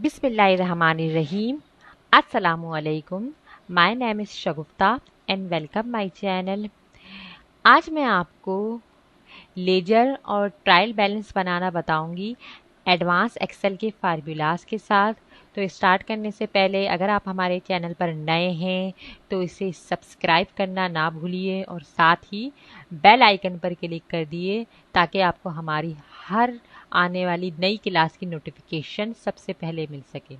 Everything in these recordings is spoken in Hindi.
Bismillahirrahmanirrahim. Assalamualaikum. My name is Shagufta and welcome my channel. आज मैं आपको लेजर और ट्रायल बैलेंस बनाना बताऊंगी एडवांस एक्सेल के फार्मूलाज के साथ। तो स्टार्ट करने से पहले अगर आप हमारे चैनल पर नए हैं तो इसे सब्सक्राइब करना ना भूलिए और साथ ही बेल आइकन पर क्लिक कर दिए ताकि आपको हमारी हर आने वाली नई क्लास की नोटिफिकेशन सबसे पहले मिल सके।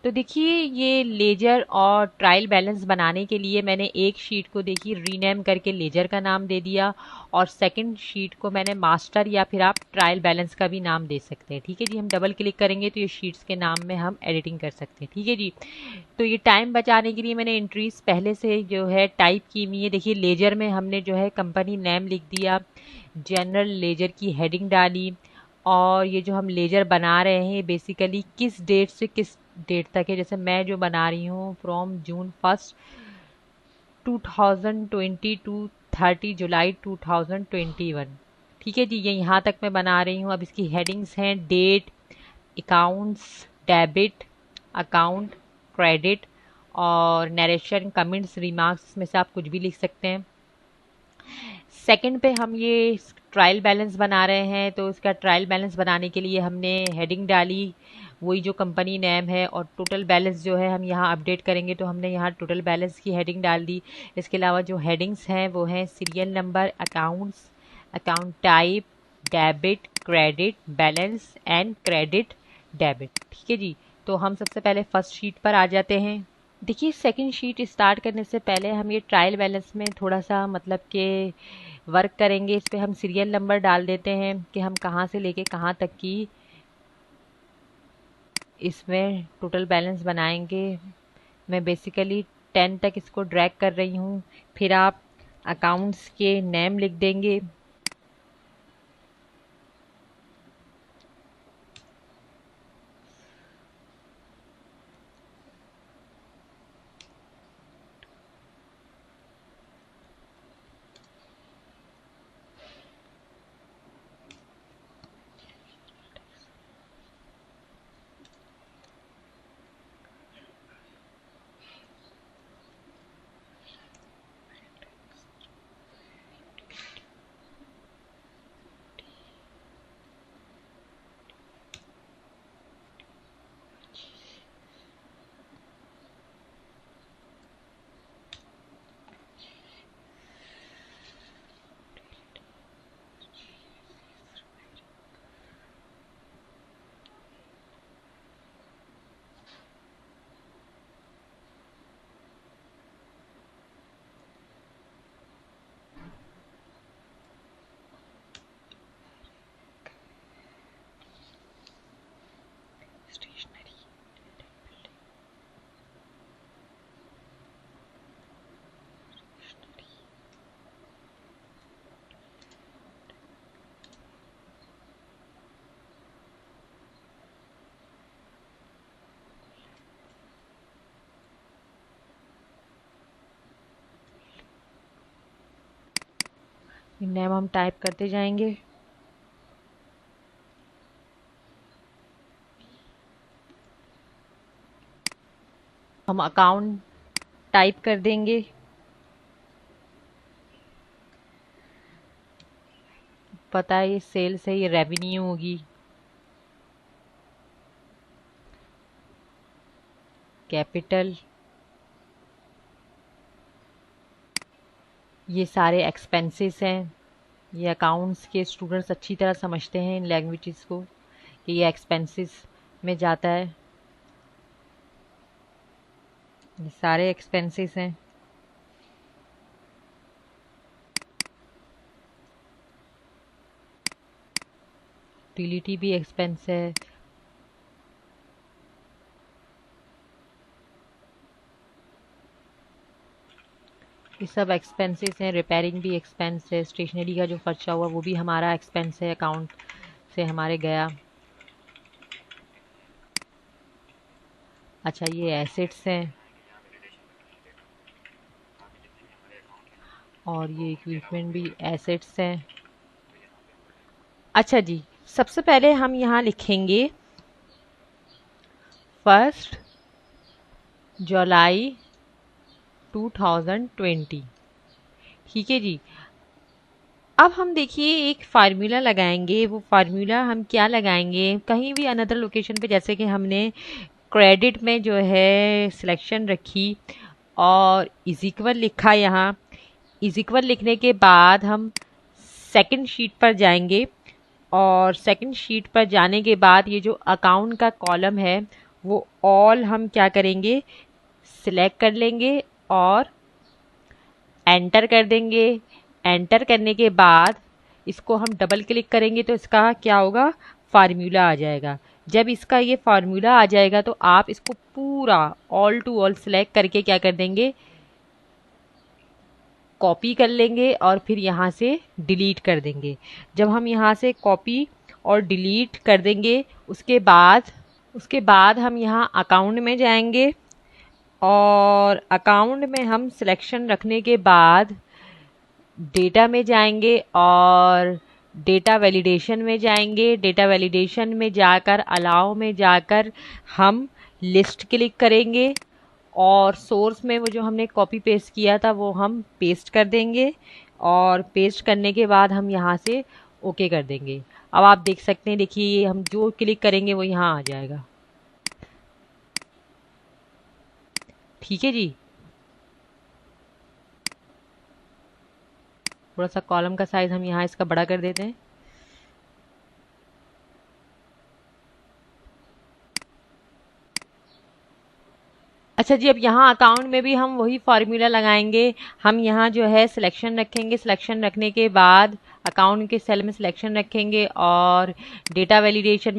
तो देखिए, ये लेजर और ट्रायल बैलेंस बनाने के लिए मैंने एक शीट को देखिए रीनेम करके लेजर का नाम दे दिया और सेकंड शीट को मैंने मास्टर या फिर आप ट्रायल बैलेंस का भी नाम दे सकते हैं। ठीक है जी, हम डबल क्लिक करेंगे तो ये शीट्स के नाम में हम एडिटिंग कर सकते हैं। ठीक है जी, तो ये टाइम बचाने के लिए मैंने एंट्रीज पहले से जो है टाइप की हुई है। देखिए, लेजर में हमने जो है कंपनी नेम लिख दिया, जनरल लेजर की हेडिंग डाली और ये जो हम लेजर बना रहे हैं बेसिकली किस डेट से किस डेट तक है। जैसे मैं जो बना रही हूँ फ्रॉम जून 1 2020 टू 30 जुलाई 2021। ठीक है जी, ये यहाँ तक मैं बना रही हूँ। अब इसकी हेडिंग्स हैं date, accounts, debit, account, credit और नरेशन, कमेंट्स, रिमार्क्स में से आप कुछ भी लिख सकते हैं। सेकंड पे हम ये ट्रायल बैलेंस बना रहे हैं, तो इसका ट्रायल बैलेंस बनाने के लिए हमने हेडिंग डाली वही जो कंपनी नेम है और टोटल बैलेंस जो है हम यहाँ अपडेट करेंगे तो हमने यहाँ टोटल बैलेंस की हेडिंग डाल दी। इसके अलावा जो हेडिंग्स हैं वो हैं serial number, accounts, account type, debit, credit, balance and credit debit. ठीक है जी, तो हम सबसे पहले फर्स्ट शीट पर आ जाते हैं। देखिए, सेकंड शीट स्टार्ट करने से पहले हम ये ट्रायल बैलेंस में थोड़ा सा मतलब कि वर्क करेंगे। इस पे हम सीरियल नंबर डाल देते हैं कि हम कहाँ से लेके कहाँ तक की इसमें टोटल बैलेंस बनाएंगे। मैं बेसिकली 10 तक इसको ड्रैग कर रही हूँ। फिर आप अकाउंट्स के नेम लिख देंगे। नेम हम टाइप करते जाएंगे। हम अकाउंट टाइप कर देंगे। पता है ये सेल्स है, ये रेवेन्यू होगी। कैपिटल, ये सारे एक्सपेंसेस हैं। ये अकाउंट्स के स्टूडेंट्स अच्छी तरह समझते हैं इन लैंग्वेजेस को कि ये एक्सपेंसेस में जाता है। ये सारे एक्सपेंसेस हैं। यूटिलिटी भी एक्सपेंस है। ये सब एक्सपेंसेस हैं। रिपेयरिंग भी एक्सपेंस है। स्टेशनरी का जो खर्चा हुआ वो भी हमारा एक्सपेंस है, अकाउंट से हमारे गया। अच्छा, ये एसेट्स हैं और ये इक्विपमेंट भी एसेट्स हैं। अच्छा जी, सबसे पहले हम यहाँ लिखेंगे 1 जुलाई 2020। ठीक है जी। अब हम देखिए एक फार्मूला लगाएंगे। वो फार्मूला हम क्या लगाएंगे, कहीं भी अनदर लोकेशन पे, जैसे कि हमने क्रेडिट में जो है सिलेक्शन रखी और इज इक्वल लिखा। यहाँ इज इक्वल लिखने के बाद हम सेकंड शीट पर जाएंगे और सेकंड शीट पर जाने के बाद ये जो अकाउंट का कॉलम है वो ऑल हम क्या करेंगे, सिलेक्ट कर लेंगे और एंटर कर देंगे। एंटर करने के बाद इसको हम डबल क्लिक करेंगे तो इसका क्या होगा, फार्मूला आ जाएगा। जब इसका ये फार्मूला आ जाएगा तो आप इसको पूरा ऑल टू ऑल सिलेक्ट करके क्या कर देंगे, कॉपी कर लेंगे और फिर यहाँ से डिलीट कर देंगे। जब हम यहाँ से कॉपी और डिलीट कर देंगे उसके बाद हम यहाँ अकाउंट में जाएंगे और अकाउंट में हम सिलेक्शन रखने के बाद डेटा में जाएंगे और डेटा वैलिडेशन में जाएंगे। डेटा वैलिडेशन में जाकर अलाउ में जाकर हम लिस्ट क्लिक करेंगे और सोर्स में वो जो हमने कॉपी पेस्ट किया था वो हम पेस्ट कर देंगे और पेस्ट करने के बाद हम यहाँ से ओके कर देंगे। अब आप देख सकते हैं, देखिए ये हम जो क्लिक करेंगे वो यहाँ आ जाएगा। ठीक है जी। थोड़ा सा कॉलम का साइज हम यहाँ इसका बड़ा कर देते हैं। अच्छा जी, अब यहाँ अकाउंट में भी हम वही फार्मूला लगाएंगे। हम यहाँ जो है सिलेक्शन रखेंगे। सिलेक्शन रखने के बाद अकाउंट के सेल में सिलेक्शन रखेंगे और डेटा वैलिडेशन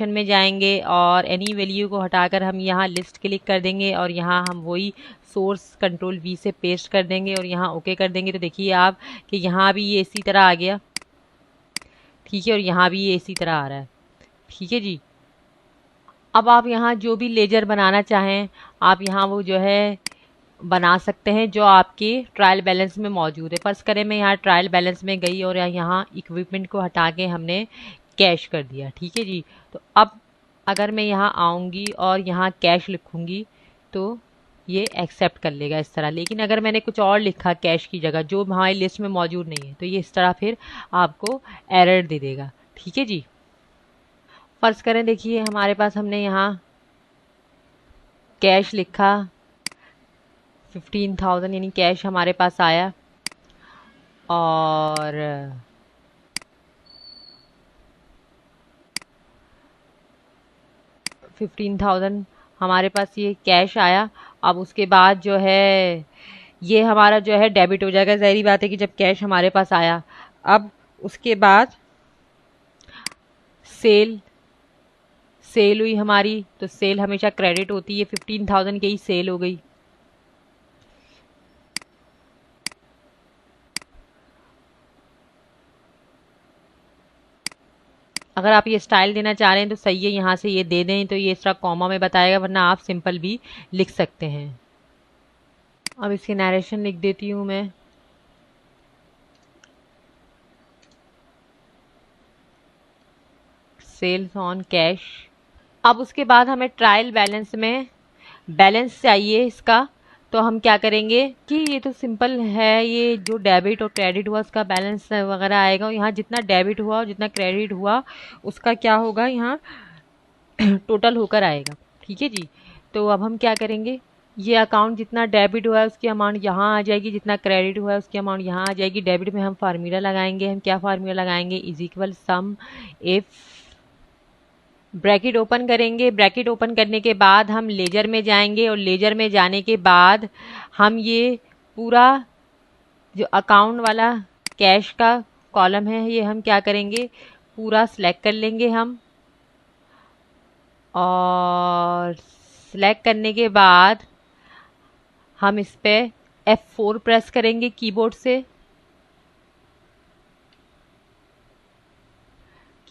में जाएंगे और एनी वैल्यू को हटाकर हम यहाँ लिस्ट क्लिक कर देंगे और यहाँ हम वही सोर्स कंट्रोल वी से पेस्ट कर देंगे और यहाँ ओके कर देंगे। तो देखिए आप कि यहाँ भी ये इसी तरह आ गया। ठीक है, और यहाँ भी ये इसी तरह आ रहा है। ठीक है जी। अब आप यहाँ जो भी लेजर बनाना चाहें आप यहाँ वो जो है बना सकते हैं जो आपके ट्रायल बैलेंस में मौजूद है। फर्स्ट करें मैं यहाँ ट्रायल बैलेंस में गई और यहाँ इक्विपमेंट को हटा के हमने कैश कर दिया। ठीक है जी। तो अब अगर मैं यहाँ आऊँगी और यहाँ कैश लिखूँगी तो ये एक्सेप्ट कर लेगा इस तरह। लेकिन अगर मैंने कुछ और लिखा कैश की जगह जो हमारी लिस्ट में मौजूद नहीं है तो ये इस तरह फिर आपको एरर दे देगा। ठीक है जी। फर्ज करें, देखिए हमारे पास हमने यहाँ कैश लिखा 15,000 यानी कैश हमारे पास आया और हमारे पास ये कैश आया। अब उसके बाद जो है ये हमारा जो है डेबिट हो जाएगा। ज़ाहिर बात है कि जब कैश हमारे पास आया। अब उसके बाद सेल हुई हमारी, तो सेल हमेशा क्रेडिट होती है। 15,000 की ही सेल हो गई। अगर आप ये स्टाइल देना चाह रहे हैं तो सही है, यहाँ से ये दे दें तो ये इस तरह कॉमा में बताएगा, वरना आप सिंपल भी लिख सकते हैं। अब इसकी नरेशन लिख देती हूँ मैं। Sales on cash. अब उसके बाद हमें ट्रायल बैलेंस में बैलेंस चाहिए इसका। तो हम क्या करेंगे कि ये तो सिंपल है, ये जो डेबिट और क्रेडिट हुआ उसका बैलेंस वगैरह आएगा। और यहाँ जितना डेबिट हुआ और जितना क्रेडिट हुआ उसका क्या होगा, यहाँ टोटल होकर आएगा। ठीक है जी। तो अब हम क्या करेंगे, ये अकाउंट जितना डेबिट हुआ है उसकी अमाउंट यहाँ आ जाएगी, जितना क्रेडिट हुआ है उसकी अमाउंट यहाँ आ जाएगी। डेबिट में हम फार्मूला लगाएंगे। हम क्या फार्मूला लगाएंगे, is equal some if, bracket open करेंगे। ब्रैकेट ओपन करने के बाद हम लेजर में जाएंगे और लेजर में जाने के बाद हम ये पूरा जो अकाउंट वाला कैश का कॉलम है ये हम क्या करेंगे, पूरा सिलेक्ट कर लेंगे हम। और सिलेक्ट करने के बाद हम इस पे F4 प्रेस करेंगे कीबोर्ड से।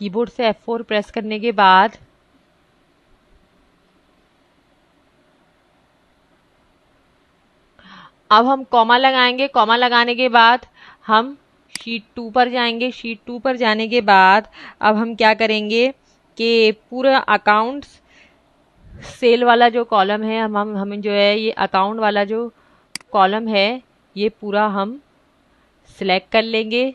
कीबोर्ड से F4 प्रेस करने के बाद अब हम कॉमा लगाएंगे। कॉमा लगाने के बाद हम शीट 2 पर जाएंगे। शीट 2 पर जाने के बाद अब हम क्या करेंगे कि पूरा अकाउंट्स सेल वाला जो कॉलम है हम जो है ये अकाउंट वाला जो कॉलम है ये पूरा हम सिलेक्ट कर लेंगे।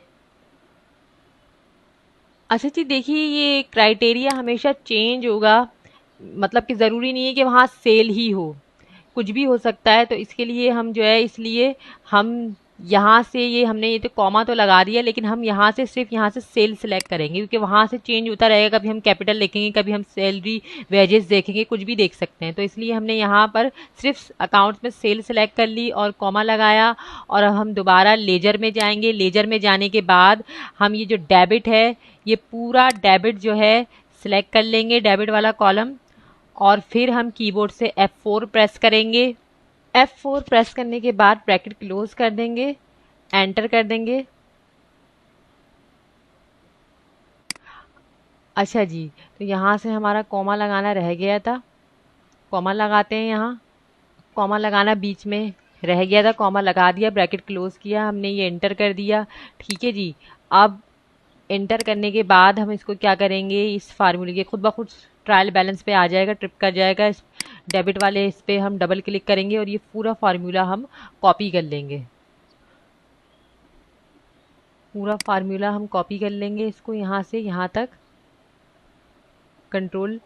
अच्छा जी, देखिए ये क्राइटेरिया हमेशा चेंज होगा, मतलब कि ज़रूरी नहीं है कि वहाँ सेल ही हो, कुछ भी हो सकता है। तो इसके लिए हम जो है, इसलिए हम यहाँ से ये हमने ये तो कॉमा तो लगा दिया, लेकिन हम यहाँ से सिर्फ यहाँ से सेल सिलेक्ट करेंगे, क्योंकि वहाँ से चेंज होता रहेगा। कभी हम कैपिटल लिखेंगे, कभी हम सैलरी वेजेस देखेंगे, कुछ भी देख सकते हैं। तो इसलिए हमने यहाँ पर सिर्फ अकाउंट्स में सेल सिलेक्ट कर ली और कॉमा लगाया। और अब हम दोबारा लेजर में जाएंगे। लेजर में जाने के बाद हम ये जो डेबिट है, ये पूरा डेबिट जो है सिलेक्ट कर लेंगे, डेबिट वाला कॉलम। और फिर हम कीबोर्ड से F4 प्रेस करेंगे। F4 प्रेस करने के बाद ब्रैकेट क्लोज कर देंगे, एंटर कर देंगे। अच्छा जी, तो यहाँ से हमारा कॉमा लगाना रह गया था, कॉमा लगाते हैं। यहाँ कॉमा लगाना बीच में रह गया था, कॉमा लगा दिया, ब्रैकेट क्लोज किया, हमने ये एंटर कर दिया। ठीक है जी। अब एंटर करने के बाद हम इसको क्या करेंगे, इस फार्मूले के खुद ब खुद ट्रायल बैलेंस पे आ जाएगा, ट्रिप कर जाएगा। इस डेबिट वाले इस पे हम डबल क्लिक करेंगे और ये पूरा फार्मूला हम कॉपी कर लेंगे। पूरा फार्मूला हम कॉपी कर लेंगे, इसको यहाँ से यहाँ तक कंट्रोल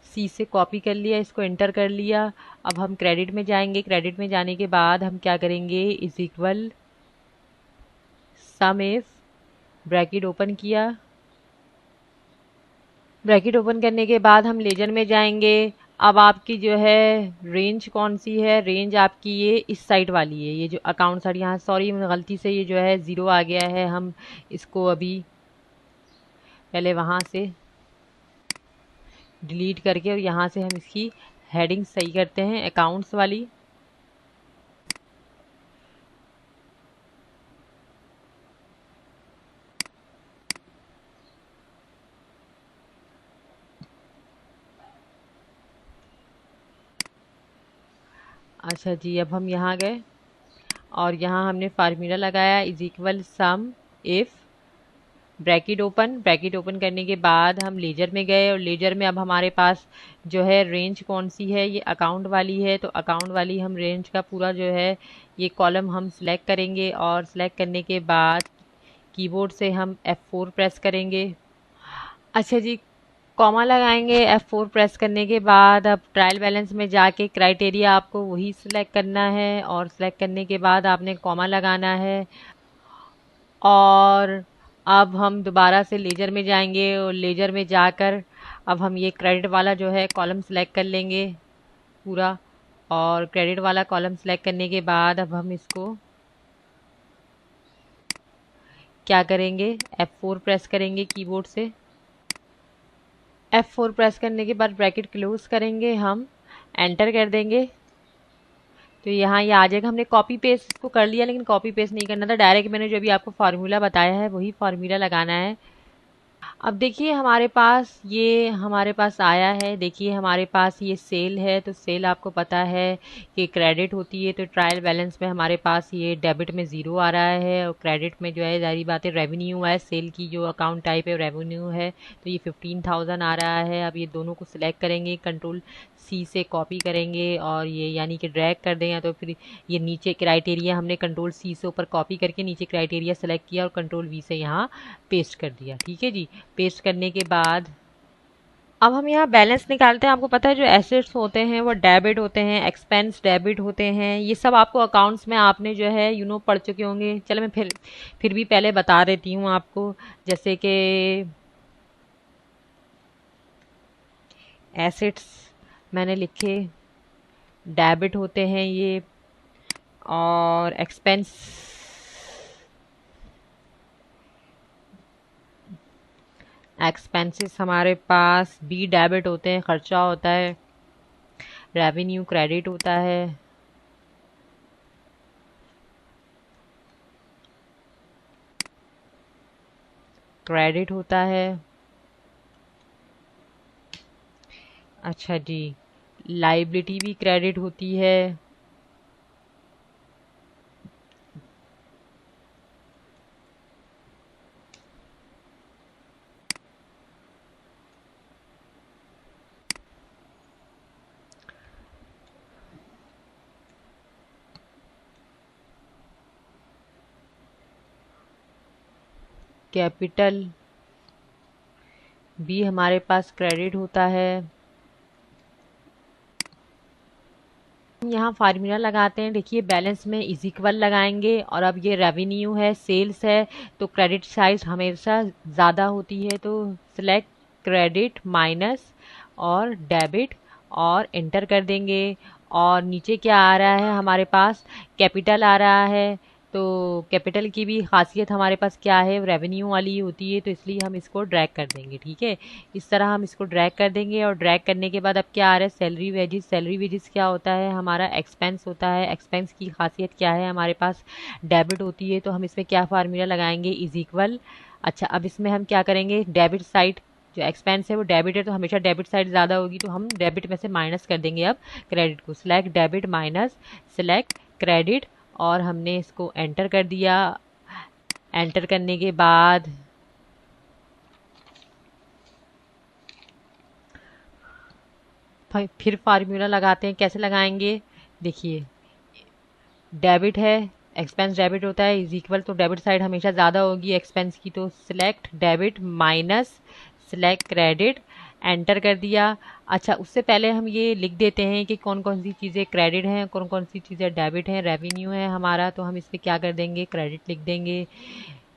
सी से कॉपी कर लिया, इसको एंटर कर लिया। अब हम क्रेडिट में जाएंगे। क्रेडिट में जाने के बाद हम क्या करेंगे, is equal some if, bracket open किया। ब्रैकेट ओपन करने के बाद हम लेजर में जाएंगे। अब आपकी जो है रेंज कौन सी है, रेंज आपकी ये इस साइड वाली है, ये जो अकाउंट साइड। यहाँ सॉरी गलती से ये जो है ज़ीरो आ गया है, हम इसको अभी पहले वहाँ से डिलीट करके और यहाँ से हम इसकी हेडिंग सही करते हैं, अकाउंट्स वाली। अच्छा जी, अब हम यहाँ गए और यहाँ हमने फार्मूला लगाया, is equal some if, bracket open. Bracket open करने के बाद हम लेजर में गए और लेजर में अब हमारे पास जो है रेंज कौन सी है, ये अकाउंट वाली है। तो अकाउंट वाली हम रेंज का पूरा जो है ये कॉलम हम सिलेक्ट करेंगे और सिलेक्ट करने के बाद कीबोर्ड से हम F4 प्रेस करेंगे। अच्छा जी, कॉमा लगाएंगे F4 प्रेस करने के बाद। अब ट्रायल बैलेंस में जाके क्राइटेरिया आपको वही सिलेक्ट करना है और सिलेक्ट करने के बाद आपने कॉमा लगाना है। और अब हम दोबारा से लेजर में जाएंगे और लेजर में जाकर अब हम ये क्रेडिट वाला जो है कॉलम सेलेक्ट कर लेंगे पूरा। और क्रेडिट वाला कॉलम सेलेक्ट करने के बाद अब हम इसको क्या करेंगे, F4 प्रेस करेंगे कीबोर्ड से। F4 प्रेस करने के बाद ब्रैकेट क्लोज करेंगे, हम एंटर कर देंगे। तो यहाँ ये आ जाएगा। हमने कॉपी पेस्ट इसको कर लिया, लेकिन कॉपी पेस्ट नहीं करना था, डायरेक्ट मैंने जो अभी आपको फार्मूला बताया है वही फार्मूला लगाना है। अब देखिए हमारे पास आया है। देखिए हमारे पास ये सेल है, तो सेल आपको पता है कि क्रेडिट होती है। तो ट्रायल बैलेंस में हमारे पास ये डेबिट में ज़ीरो आ रहा है और क्रेडिट में जो है जारी बात है रेवेन्यू है, सेल की जो अकाउंट टाइप है रेवेन्यू है। तो ये 15,000 आ रहा है। अब ये दोनों को सिलेक्ट करेंगे, कंट्रोल सी से कॉपी करेंगे और ये यानी कि ड्रैग कर दें, या तो फिर ये नीचे क्राइटेरिया हमने कंट्रोल सी से ऊपर कॉपी करके नीचे क्राइटेरिया सेलेक्ट किया और कंट्रोल वी से यहाँ पेस्ट कर दिया। ठीक है जी। पेस्ट करने के बाद अब हम यहाँ बैलेंस निकालते हैं। आपको पता है जो एसेट्स होते हैं वो डेबिट होते हैं, एक्सपेंस डेबिट होते हैं। ये सब आपको अकाउंट्स में आपने जो है पढ़ चुके होंगे। चलो मैं फिर भी पहले बता देती हूँ आपको। जैसे कि एसेट्स मैंने लिखे, डेबिट होते हैं ये, और एक्सपेंसेस हमारे पास बी डेबिट होते हैं, खर्चा होता है। रेवेन्यू क्रेडिट होता है। क्रेडिट होता है। अच्छा जी, लाइबिलिटी भी क्रेडिट होती है। कैपिटल भी हमारे पास क्रेडिट होता है। यहाँ फार्मूला लगाते हैं, देखिए बैलेंस में इज इक्वल लगाएंगे और अब ये रेवेन्यू है, सेल्स है, तो क्रेडिट साइड हमेशा ज़्यादा होती है, तो सिलेक्ट क्रेडिट माइनस और डेबिट और एंटर कर देंगे। और नीचे क्या आ रहा है हमारे पास, कैपिटल आ रहा है, तो कैपिटल की भी खासियत हमारे पास क्या है, रेवेन्यू वाली होती है, तो इसलिए हम इसको ड्रैग कर देंगे। ठीक है, इस तरह हम इसको ड्रैग कर देंगे। और ड्रैग करने के बाद अब क्या आ रहा है, सैलरी वेजेस। सैलरी वेजेस क्या होता है, हमारा एक्सपेंस होता है। एक्सपेंस की खासियत क्या है, हमारे पास डेबिट होती है, तो हम इसमें क्या फार्मूला लगाएंगे, इज इक्वल। अच्छा, अब इसमें हम क्या करेंगे, डेबिट साइड जो एक्सपेंस है वो डेबिट है, तो हमेशा डेबिट साइड ज़्यादा होगी, तो हम डेबिट में से माइनस कर देंगे अब क्रेडिट को। Select debit minus select credit, और हमने इसको एंटर कर दिया। एंटर करने के बाद फिर फार्मूला लगाते हैं, कैसे लगाएंगे, देखिए डेबिट है, एक्सपेंस डेबिट होता है, इज इक्वल, तो डेबिट साइड हमेशा ज़्यादा होगी एक्सपेंस की, तो select debit minus select credit, enter कर दिया। अच्छा, उससे पहले हम ये लिख देते हैं कि कौन कौन सी चीज़ें क्रेडिट हैं, कौन कौन सी चीज़ें डेबिट हैं। रेवेन्यू है हमारा, तो हम इस पर क्या कर देंगे, क्रेडिट लिख देंगे।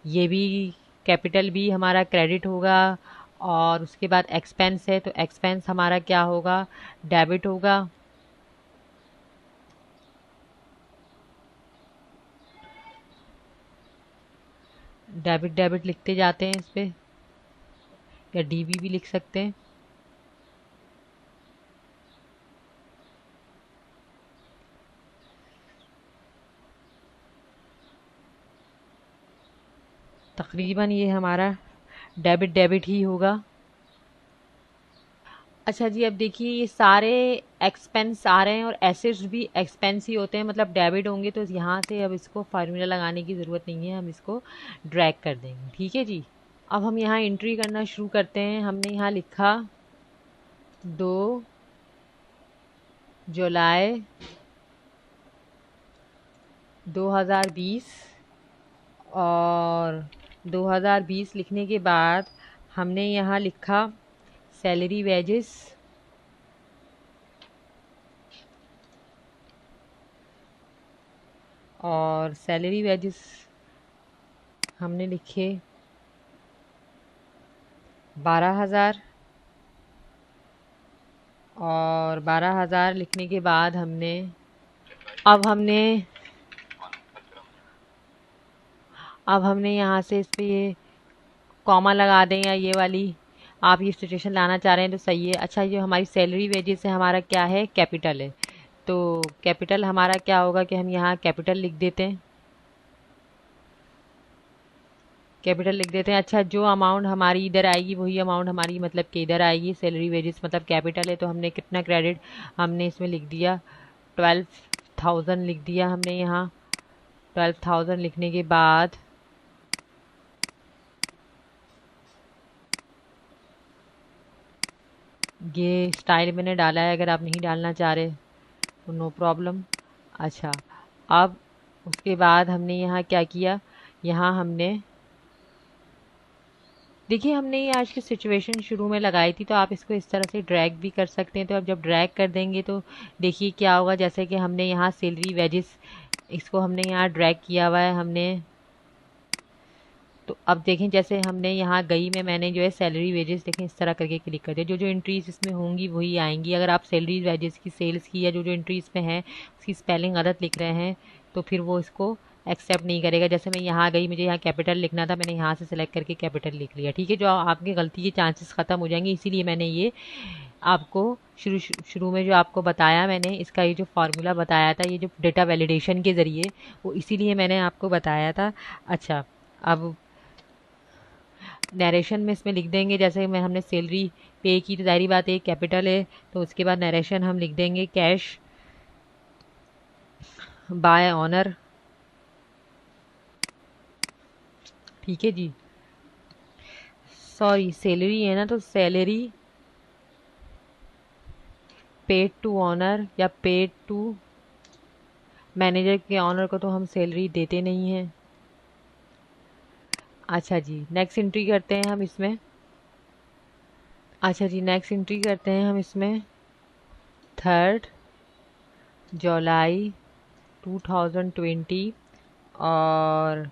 ये भी कैपिटल भी हमारा क्रेडिट होगा। और उसके बाद एक्सपेंस है, तो एक्सपेंस हमारा क्या होगा, डेबिट होगा। डेबिट डेबिट लिखते जाते हैं इस पे, या डीबी भी लिख सकते हैं। तकरीबन ये हमारा डेबिट डेबिट ही होगा। अच्छा जी, अब देखिए ये सारे एक्सपेंस आ रहे हैं और एसेट्स भी एक्सपेंस ही होते हैं, मतलब डेबिट होंगे, तो यहाँ से अब इसको फार्मूला लगाने की ज़रूरत नहीं है, हम इसको ड्रैग कर देंगे। ठीक है जी, अब हम यहाँ एंट्री करना शुरू करते हैं। हमने यहाँ लिखा 2 जुलाई 2020, और 2020 लिखने के बाद हमने यहाँ लिखा सैलरी वेजेस, और सैलरी वेजेस हमने लिखे 12,000। और 12,000 लिखने के बाद अब हमने अब हमने यहाँ से इस पे ये कॉमा लगा दें, या ये वाली आप ये सिचुएशन लाना चाह रहे हैं तो सही है। अच्छा, ये हमारी सैलरी वेजेस है, हमारा क्या है, कैपिटल है, तो कैपिटल हमारा क्या होगा कि हम यहाँ कैपिटल लिख देते हैं, कैपिटल लिख देते हैं। अच्छा, जो अमाउंट हमारी इधर आएगी वही अमाउंट हमारी मतलब कि इधर आएगी। सैलरी वेजेस मतलब कैपिटल है, तो हमने कितना क्रेडिट हमने इसमें लिख दिया, 12,000 लिख दिया हमने यहाँ। 12,000 लिखने के बाद ये स्टाइल मैंने डाला है, अगर आप नहीं डालना चाह रहे तो नो प्रॉब्लम। अच्छा, अब उसके बाद हमने यहाँ क्या किया, यहाँ हमने देखिए हमने ये आज की सिचुएशन शुरू में लगाई थी, तो आप इसको इस तरह से ड्रैग भी कर सकते हैं। तो अब जब ड्रैग कर देंगे तो देखिए क्या होगा, जैसे कि हमने यहाँ सैलरी वेजेस इसको हमने यहाँ ड्रैग किया हुआ है हमने, तो अब देखें जैसे हमने यहाँ गई में मैंने जो है सैलरी वेजेस देखें इस तरह करके क्लिक कर दिया, जो जो एंट्रीज इसमें होंगी वही आएंगी। अगर आप सैलरी वेजेस की, सेल्स की, या जो जो एंट्री इसमें है उसकी स्पेलिंग गलत लिख रहे हैं तो फिर वो इसको एक्सेप्ट नहीं करेगा। जैसे मैं यहाँ गई, मुझे यहाँ कैपिटल लिखना था, मैंने यहाँ से सिलेक्ट करके कैपिटल लिख लिया। ठीक है, जो आपकी गलती के चांसेस ख़त्म हो जाएंगे, इसीलिए मैंने ये आपको शुरू में जो आपको बताया मैंने, इसका ये जो फार्मूला बताया था, ये जो डेटा वैलिडेशन के ज़रिए, वो इसीलिए मैंने आपको बताया था। अच्छा, अब नरेशन में इसमें लिख देंगे, जैसे मैं हमने सैलरी पे की तो जाहिर बात है कैपिटल है, तो उसके बाद नरेशन हम लिख देंगे कैश बाय ऑनर। ठीक है जी, सॉरी सैलरी है ना, तो सैलरी पेड टू ऑनर या पेड टू मैनेजर के, ऑनर को तो हम सैलरी देते नहीं हैं। अच्छा जी, नेक्स्ट एंट्री करते हैं हम इसमें। अच्छा जी, नेक्स्ट एंट्री करते हैं हम इसमें 3 जुलाई 2020। और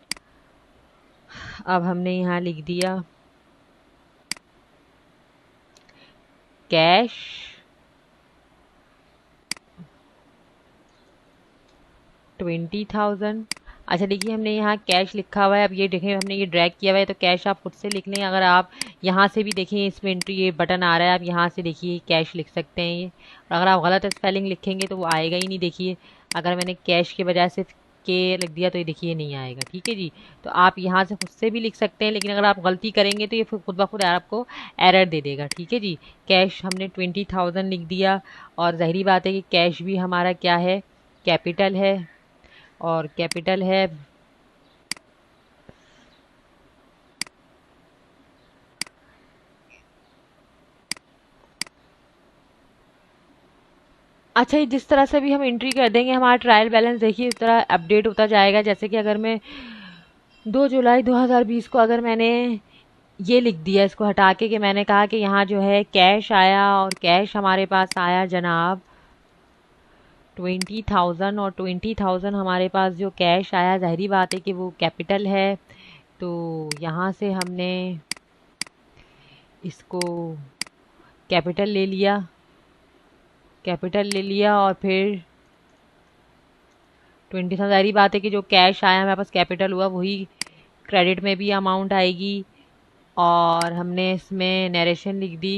अब हमने यहाँ लिख दिया कैश 20,000। अच्छा देखिए, हमने यहाँ कैश लिखा हुआ है। अब ये देखें, हमने ये ड्रैग किया हुआ है, तो कैश आप खुद से लिख लें। अगर आप यहाँ से भी देखें, इसमें एंट्री ये बटन आ रहा है, आप यहाँ से देखिए कैश लिख सकते हैं ये। और अगर आप गलत स्पेलिंग लिखेंगे तो वो आएगा ही नहीं। देखिए, अगर मैंने कैश के बजाय सिर्फ के लिख दिया तो ये देखिए नहीं आएगा। ठीक है जी, तो आप यहाँ से खुद से भी लिख सकते हैं, लेकिन अगर आप गलती करेंगे तो ये फिर खुद ब खुद आपको एरर दे देगा। ठीक है जी, कैश हमने 20,000 लिख दिया। और ज़ाहिरी बात है कि कैश भी हमारा क्या है, कैपिटल है। और कैपिटल है अच्छा, ये जिस तरह से भी हम एंट्री कर देंगे हमारा ट्रायल बैलेंस देखिए इस तरह अपडेट होता जाएगा। जैसे कि अगर मैं 2 जुलाई 2020 को अगर मैंने ये लिख दिया इसको हटा के, मैंने कहा कि यहाँ जो है कैश आया, और कैश हमारे पास आया जनाब 20,000। और 20,000 हमारे पास जो कैश आया, ज़ाहिरी बात है कि वो कैपिटल है। तो यहाँ से हमने इसको कैपिटल ले लिया, कैपिटल ले लिया। और फिर 20,000, ज़ाहिरी बात है कि जो कैश आया हमारे पास कैपिटल हुआ वही क्रेडिट में भी अमाउंट आएगी। और हमने इसमें नरेशन लिख दी,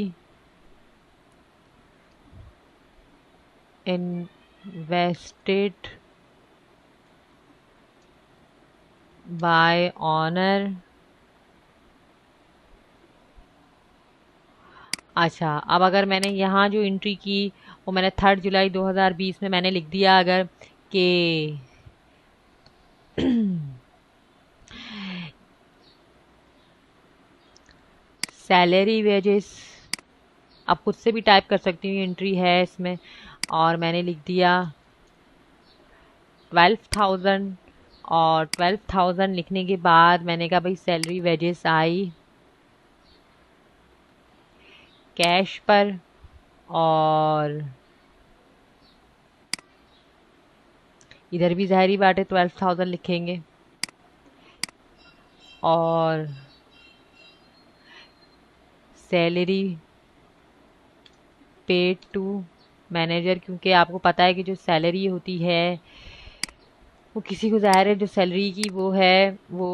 इन्वेस्टेड बाय ऑनर। अच्छा, अब अगर मैंने यहाँ जो एंट्री की वो मैंने 3 जुलाई 2020 में मैंने लिख दिया अगर कि सैलरी वेजेस, आप खुद से भी टाइप कर सकती हूँ, एंट्री है इसमें। और मैंने लिख दिया 12,000। और 12,000 लिखने के बाद मैंने कहा भाई सैलरी वेजेस आई कैश पर। और इधर भी ज़ाहिरी बात है 12,000 लिखेंगे। और सैलरी पेड टू मैनेजर, क्योंकि आपको पता है कि जो सैलरी होती है वो किसी को, ज़ाहिर है जो सैलरी की वो है वो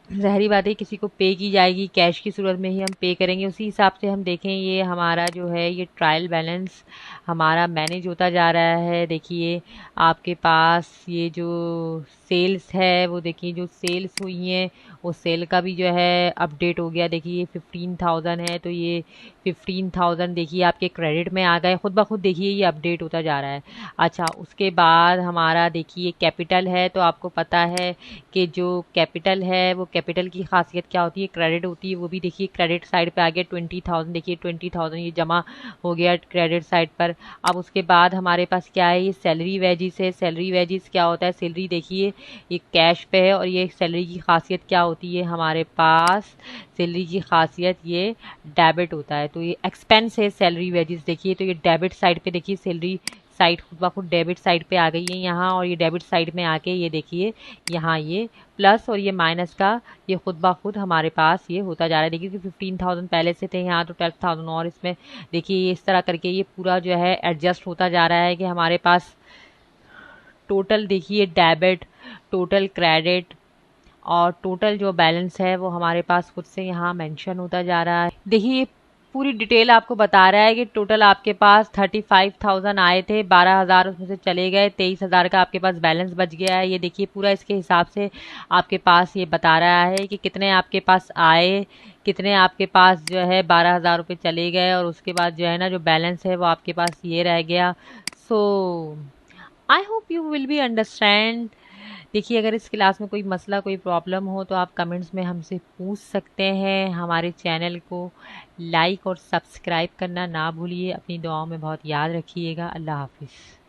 ज़ाहिरी बात है किसी को पे की जाएगी, कैश की सूरत में ही हम पे करेंगे। उसी हिसाब से हम देखें, ये हमारा जो है ये ट्रायल बैलेंस हमारा मैनेज होता जा रहा है। देखिए आपके पास ये जो सेल्स है वो देखिए, जो सेल्स हुई हैं वो सेल का भी जो है अपडेट हो गया। देखिए ये 15,000 है, तो ये 15,000 देखिए आपके क्रेडिट में आ गए खुद ब खुद। देखिए ये अपडेट होता जा रहा है। अच्छा, उसके बाद हमारा देखिए कैपिटल है, तो आपको पता है कि जो कैपिटल है वो कैपिटल की खासियत क्या होती है, क्रेडिट होती है। वो भी देखिए क्रेडिट साइड पे आ गया 20,000। देखिए 20,000 ये जमा हो गया क्रेडिट साइड पर। अब उसके बाद हमारे पास क्या है, ये सैलरी वेजिस है। सैलरी वेजिस क्या होता है, सैलरी देखिए ये कैश पे है। और ये सैलरी की खासियत क्या होती है हमारे पास, सैलरी की खासियत ये डेबिट होता है। तो ये एक्सपेंस है सैलरी वेजिस। देखिए तो ये डेबिट साइड पे, देखिए सैलरी साइड खुद ब खुद डेबिट साइड पे आ गई है यहाँ। और ये डेबिट साइड में आके ये देखिए यहाँ ये प्लस और ये माइनस का ये खुद ब खुद हमारे पास ये होता जा रहा है। देखिए कि 15,000 पहले से थे यहाँ, तो 12,000 और इसमें देखिए ये इस तरह करके ये पूरा जो है एडजस्ट होता जा रहा है कि हमारे पास टोटल देखिए डेबिट, टोटल क्रेडिट और टोटल जो बैलेंस है वो हमारे पास खुद से यहाँ मेंशन होता जा रहा है। देखिए पूरी डिटेल आपको बता रहा है कि टोटल आपके पास 35,000 आए थे, 12,000 उसमें से चले गए, 23,000 का आपके पास बैलेंस बच गया है। ये देखिए पूरा इसके हिसाब से आपके पास ये बता रहा है कि कितने आपके पास आए, कितने आपके पास जो है 12,000 रुपये चले गए, और उसके बाद जो है ना जो बैलेंस है वो आपके पास ये रह गया। So I hope you will be understand. देखिए अगर इस क्लास में कोई मसला, कोई प्रॉब्लम हो तो आप कमेंट्स में हमसे पूछ सकते हैं। हमारे चैनल को लाइक और सब्सक्राइब करना ना भूलिए। अपनी दुआओं में बहुत याद रखिएगा। अल्लाह हाफिज़।